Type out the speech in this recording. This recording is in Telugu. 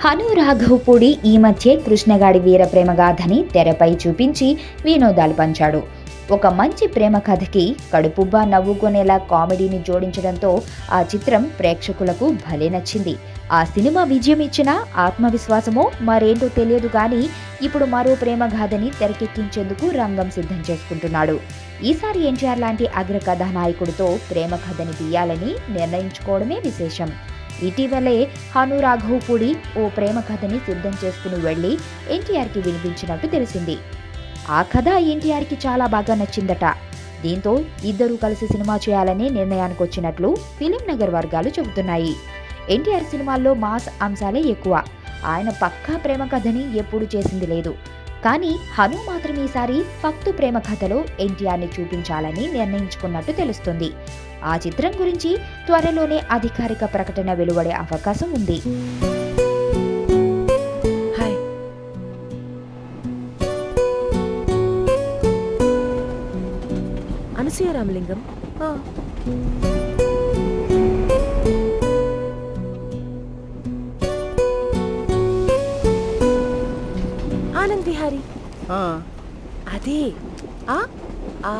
హను రాఘవపూడి ఈ మధ్య కృష్ణగాడి వీర ప్రేమ గాథని తెరపై చూపించి వినోదాలు పంచాడు. ఒక మంచి ప్రేమ కథకి కడుపుబ్బా నవ్వుకునేలా కామెడీని జోడించడంతో ఆ చిత్రం ప్రేక్షకులకు భలే నచ్చింది. ఆ సినిమా విజయం ఇచ్చిన ఆత్మవిశ్వాసమో మరేంటో తెలియదు కానీ ఇప్పుడు మరో ప్రేమ గాథని తెరకెక్కించేందుకు రంగం సిద్ధం చేసుకుంటున్నాడు. ఈసారి ఎన్టీఆర్ లాంటి అగ్ర కథానాయకుడితో ప్రేమ కథని తీయాలని నిర్ణయించుకోవడమే విశేషం. ఇటీవలే హను రాఘవపూడి ఓ ప్రేమ కథని సిద్ధం చేసుకుని వెళ్లి ఎన్టీఆర్కి వినిపించినట్టు తెలిసింది. ఆ కథ ఎన్టీఆర్కి చాలా బాగా నచ్చిందట. దీంతో ఇద్దరూ కలిసి సినిమా చేయాలనే నిర్ణయానికి వచ్చినట్లు ఫిలిం నగర్ వర్గాలు చెబుతున్నాయి. ఎన్టీఆర్ సినిమాల్లో మాస్ అంశాలే ఎక్కువ. ఆయన పక్కా ప్రేమ కథని ఎప్పుడూ చేసింది లేదు. కానీ హను మాత్రం ఈసారి ఫక్తు ప్రేమ కథలో ఎన్టీఆర్ని చూపించాలని నిర్ణయించుకున్నట్టు తెలుస్తుంది. ఆ చిత్రం గురించి త్వరలోనే అధికారిక ప్రకటన వెలువడే అవకాశం ఉంది. హాయ్, అనసూయ రామలింగం. ఆనంద్ విహారీ. అదే ఆ